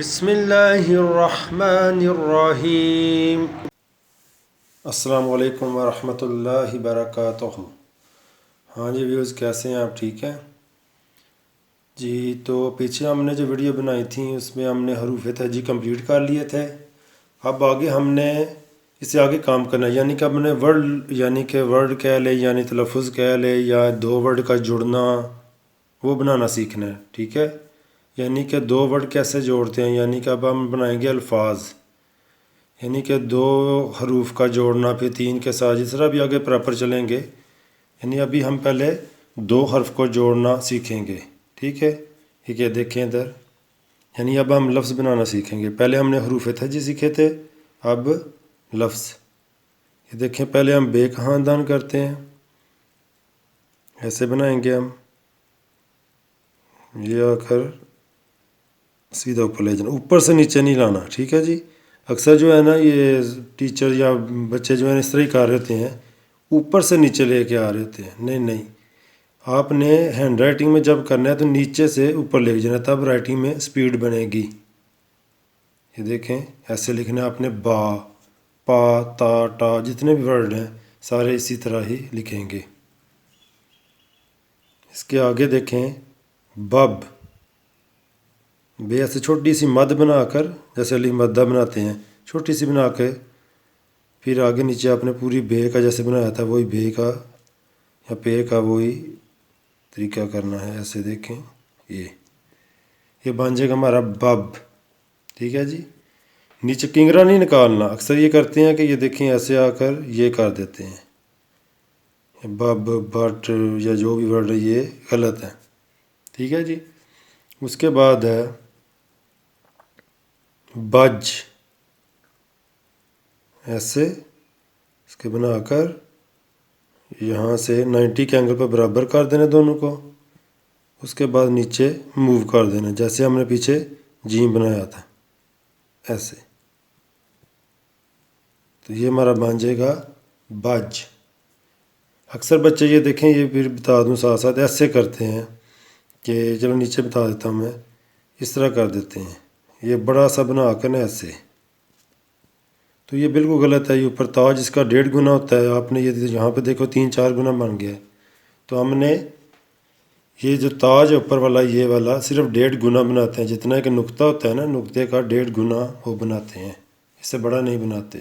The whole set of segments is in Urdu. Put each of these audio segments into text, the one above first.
بسم اللہ الرحمن الرحیم۔ السلام علیکم ورحمۃ اللہ وبرکاتہ۔ ہاں جی ویوز، کیسے ہیں آپ؟ ٹھیک ہیں جی۔ تو پیچھے ہم نے جو ویڈیو بنائی تھی اس میں ہم نے حروف تہجی کمپلیٹ کر لیے تھے۔ اب آگے ہم نے اس سے آگے کام کرنا ہے، یعنی کہ ہم نے ورڈ کہہ لے، یعنی تلفظ کہہ لے، یا دو ورڈ کا جڑنا وہ بنانا سیکھنا ہے، ٹھیک ہے۔ یعنی کہ دو ورڈ کیسے جوڑتے ہیں، یعنی کہ اب ہم بنائیں گے الفاظ، یعنی کہ دو حروف کا جوڑنا، پھر تین کے ساتھ، جس طرح بھی آگے پراپر چلیں گے۔ یعنی ابھی ہم پہلے دو حرف کو جوڑنا سیکھیں گے، ٹھیک ہے۔ ٹھیک ہے، دیکھیں ادھر، یعنی اب ہم لفظ بنانا سیکھیں گے۔ پہلے ہم نے حروف تہجی سیکھے تھے، اب لفظ۔ یہ دیکھیں، پہلے ہم بے کا خاندان کرتے ہیں، ایسے بنائیں گے ہم، یہ آ کر سیدھا اوپر لے جانا، اوپر سے نیچے نہیں لانا، ٹھیک ہے جی۔ اکثر جو ہے نا یہ ٹیچر یا بچے جو ہیں اس طرح ہی کر رہے ہوتے ہیں، اوپر سے نیچے لے کے آ رہے ہوتے ہیں۔ نہیں، آپ نے ہینڈ رائٹنگ میں جب کرنا ہے تو نیچے سے اوپر لے جانا، تب رائٹنگ میں سپیڈ بنے گی۔ یہ دیکھیں، ایسے لکھنا ہے آپ نے، با، پا، تا، ٹا، جتنے بھی ورڈ ہیں سارے اسی طرح ہی لکھیں گے۔ اس کے آگے دیکھیں، بب، بے ایسے چھوٹی سی مد بنا کر، جیسے علی مدہ بناتے ہیں، چھوٹی سی بنا کے، پھر آگے نیچے آپ نے پوری بے کا جیسے بنایا تھا وہی بے کا یا پے کا وہی طریقہ کرنا ہے۔ ایسے دیکھیں، یہ بن جائے گا ہمارا بب، ٹھیک ہے جی۔ نیچے کنگرا نہیں نکالنا، اکثر یہ کرتے ہیں کہ یہ دیکھیں ایسے آ کر یہ کر دیتے ہیں، بب، بٹ یا جو بھی ورڈ ہے یہ غلط ہے، ٹھیک ہے جی۔ اس کے بعد ہے بج، ایسے اس کے بنا کر یہاں سے 90 کے اینگل پر برابر کر دینا دونوں کو۔ اس کے بعد نیچے موو کر دینا، جیسے ہم نے پیچھے جیم بنایا تھا، ایسے۔ تو یہ ہمارا بن جائے گا بج۔ اکثر بچے یہ دیکھیں، یہ پھر بتا دوں ساتھ ساتھ، ایسے کرتے ہیں کہ چلو نیچے بتا دیتا ہوں میں، اس طرح کر دیتے ہیں، یہ بڑا سا بنا کر نا ایسے۔ تو یہ بالکل غلط ہے، یہ اوپر تاج اس کا 1.5 گنا ہوتا ہے، آپ نے یہ یہاں پہ دیکھو 3-4 گنا بن گیا ہے۔ تو ہم نے یہ جو تاج ہے اوپر والا، یہ والا صرف 1.5 گنا بناتے ہیں، جتنا کہ نقطہ ہوتا ہے نا، نقطے کا 1.5 گنا وہ بناتے ہیں، اس سے بڑا نہیں بناتے۔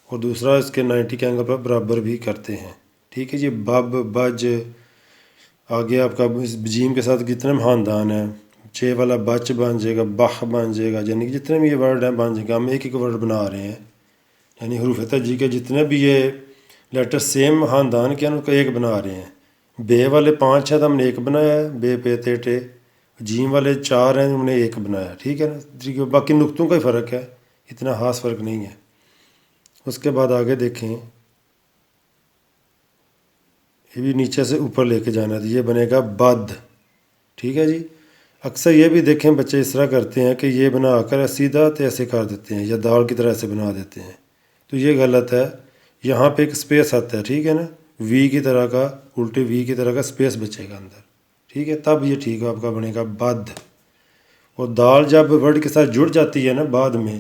اور دوسرا اس کے 90 کے اینگل پر برابر بھی کرتے ہیں، ٹھیک ہے جی۔ بب، بج، آگے آپ کا جیم کے ساتھ کتنے خاندان ہیں، 6 والا بچ بن جائے گا، بخ بن جائے گا، یعنی کہ جتنے بھی یہ ورڈ ہیں بن جائے گا۔ ہم ایک ایک ورڈ بنا رہے ہیں، یعنی حروف تہجی کے جتنے بھی یہ لیٹر سیم خاندان کے ہیں ان کو ایک بنا رہے ہیں۔ بے والے 5 ہیں تو ہم نے ایک بنایا ہے، بے، پے، تے، ٹے۔ جیم والے 4 ہیں، ہم نے ایک بنایا، ٹھیک ہے نا۔ باقی نقطوں کا ہی فرق ہے، اتنا خاص فرق نہیں ہے۔ اس کے بعد آگے دیکھیں، یہ بھی نیچے سے اوپر لے کے جانا ہے، تو یہ بنے گا بد، ٹھیک ہے جی۔ اکثر یہ بھی دیکھیں بچے اس طرح کرتے ہیں کہ یہ بنا کر سیدھا تو ایسے کر دیتے ہیں، یا دال کی طرح ایسے بنا دیتے ہیں، تو یہ غلط ہے۔ یہاں پہ ایک سپیس آتا ہے، ٹھیک ہے نا، وی کی طرح کا، الٹے وی کی طرح کا سپیس بچے گا اندر، ٹھیک ہے، تب یہ ٹھیک ہے، آپ کا بنے گا بد۔ اور دال جب ورڈ کے ساتھ جڑ جاتی ہے نا بعد میں،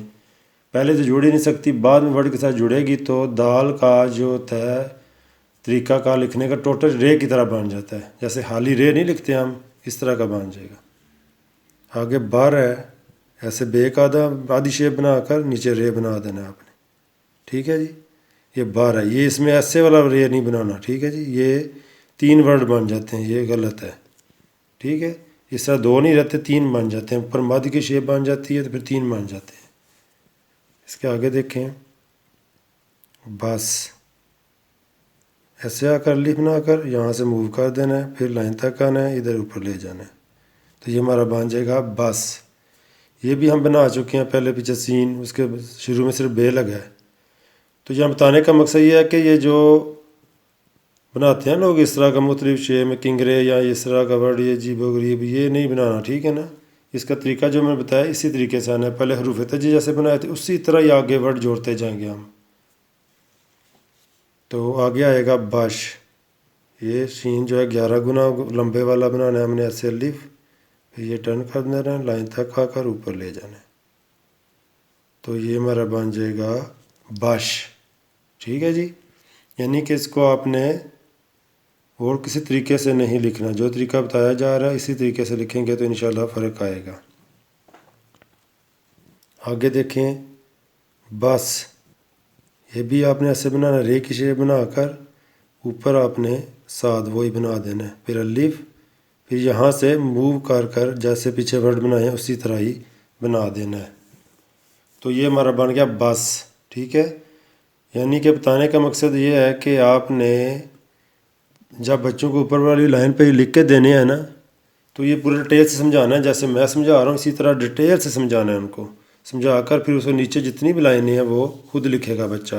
پہلے تو جڑ ہی نہیں سکتی، بعد میں ورڈ کے ساتھ جڑے گی تو دال کا جو ہوتا ہے طریقہ کا لکھنے کا ٹوٹل رے کی طرح بن جاتا ہے، جیسے حالی رے نہیں لکھتے ہم، اس طرح کا بن جائے گا۔ آگے بر ہے، ایسے بے کا آدھی شیپ بنا کر نیچے رے بنا دینا ہے آپ نے، ٹھیک ہے جی۔ یہ بر ہے، یہ اس میں ایسے والا رے نہیں بنانا، ٹھیک ہے جی۔ یہ 3 ورڈ بن جاتے ہیں، یہ غلط ہے، ٹھیک ہے۔ اس طرح 2 نہیں رہتے، 3 بن جاتے ہیں، اوپر مد کی شیپ بن جاتی ہے تو پھر 3 بن جاتے ہیں۔ اس کے آگے دیکھیں، بس، ایسے آ کر الف بنا کر یہاں سے موو کر دینا ہے، پھر لائن تک آنا ہے، ادھر اوپر لے جانا ہے، تو یہ ہمارا بن جائے گا بس۔ یہ بھی ہم بنا چکے ہیں پہلے پیچھے سین، اس کے شروع میں صرف بے لگا ہے۔ تو یہ بتانے کا مقصد یہ ہے کہ یہ جو بناتے ہیں لوگ اس طرح کا مختلف شے میں کنگرے یا اس طرح کا ورڈ، یہ عجیب و غریب، یہ نہیں بنانا، ٹھیک ہے نا۔ اس کا طریقہ جو میں نے بتایا اسی طریقے سے آنا ہے، پہلے حروف تہجی جیسے بنائے تھے اسی طرح ہی آگے ورڈ جوڑتے جائیں گے ہم۔ تو آگے آئے گا بش، یہ شین جو ہے 11 گنا لمبے والا بنانا ہے ہم نے، ایسے الف، پھر یہ ٹرن کر دینا ہے، لائن تک آ کر اوپر لے جانا ہے، تو یہ ہمارا بن جائے گا بش. ٹھیک ہے جی. یعنی کہ اس کو آپ نے اور کسی طریقے سے نہیں لکھنا، جو طریقہ بتایا جا رہا ہے اسی طریقے سے لکھیں گے تو انشاءاللہ فرق آئے گا. آگے دیکھیں بس. یہ بھی آپ نے ایسے بنانا، رے کی شے بنا کر اوپر آپ نے ساتھ وہی بنا دینا ہے، پھر الف، پھر یہاں سے موو کر جیسے پیچھے ورڈ بنائے ہیں اسی طرح ہی بنا دینا ہے. تو یہ ہمارا بن گیا بس. ٹھیک ہے. یعنی کہ بتانے کا مقصد یہ ہے کہ آپ نے جب بچوں کو اوپر والی لائن پہ لکھ کے دینے ہیں نا تو یہ پورے ڈیٹیل سے سمجھانا ہے، جیسے میں سمجھا رہا ہوں اسی طرح ڈیٹیل سے سمجھانا ہے ان کو. سمجھا کر پھر اس کو نیچے جتنی بھی لائنیں ہیں وہ خود لکھے گا بچہ.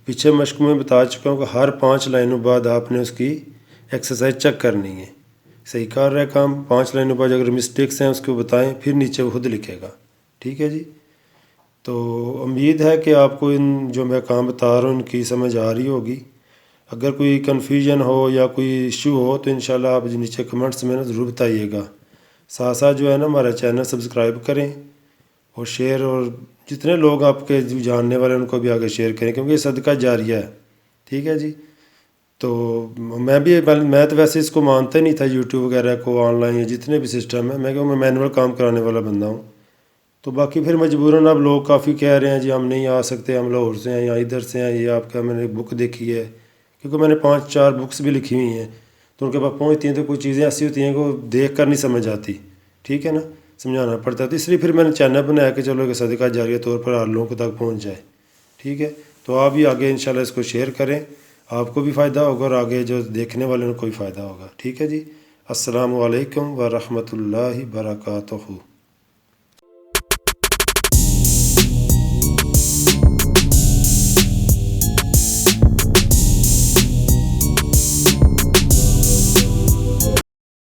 پیچھے مشق میں بتا چکا ہوں کہ ہر 5 لائنوں بعد آپ نے اس کی ایکسرسائز چیک کرنی ہے. صحیح کر رہا ہے کام. 5 لائنوں بعد اگر مسٹیکس ہیں اس کو بتائیں، پھر نیچے وہ خود لکھے گا. ٹھیک ہے جی. تو امید ہے کہ آپ کو ان جو میں کام بتا رہا ہوں ان کی سمجھ آ رہی ہوگی. اگر کوئی کنفیوژن ہو یا کوئی ایشو ہو تو انشاءاللہ آپ نیچے کمنٹس میں ضرور بتائیے گا. ساتھ ساتھ جو ہے نا ہمارا چینل سبسکرائب کریں اور شیئر، اور جتنے لوگ آپ کے جاننے والے ان کو بھی آگے شیئر کریں، کیونکہ یہ صدقہ جاریہ ہے. ٹھیک ہے جی. تو میں تو ویسے اس کو مانتا ہی نہیں تھا، یوٹیوب وغیرہ کو، آن لائن جتنے بھی سسٹم ہے، میں مینول کام کرانے والا بندہ ہوں. تو باقی پھر مجبوراً اب لوگ کافی کہہ رہے ہیں جی ہم نہیں آ سکتے، ہم لاہور سے ہیں یا ادھر سے ہیں، یہ آپ کا میں نے بک دیکھی ہے، کیونکہ میں نے 5-4 بکس بھی لکھی ہوئی ہیں تو ان کے پاس پہنچتی ہیں تو کچھ چیزیں ایسی ہوتی ہیں کہ وہ دیکھ کر نہیں سمجھ آتی. ٹھیک ہے نا. سمجھانا پڑتا ہے. تو اس لیے پھر میں نے چینل بنایا کہ چلو کہ صدقہ جاریہ طور پر ہر لوگوں تک پہنچ جائے. ٹھیک ہے. تو آپ بھی آگے انشاءاللہ اس کو شیئر کریں، آپ کو بھی فائدہ ہوگا اور آگے جو دیکھنے والے ان کو بھی فائدہ ہوگا. ٹھیک ہے جی. السلام علیکم ورحمۃ اللہ وبرکاتہ.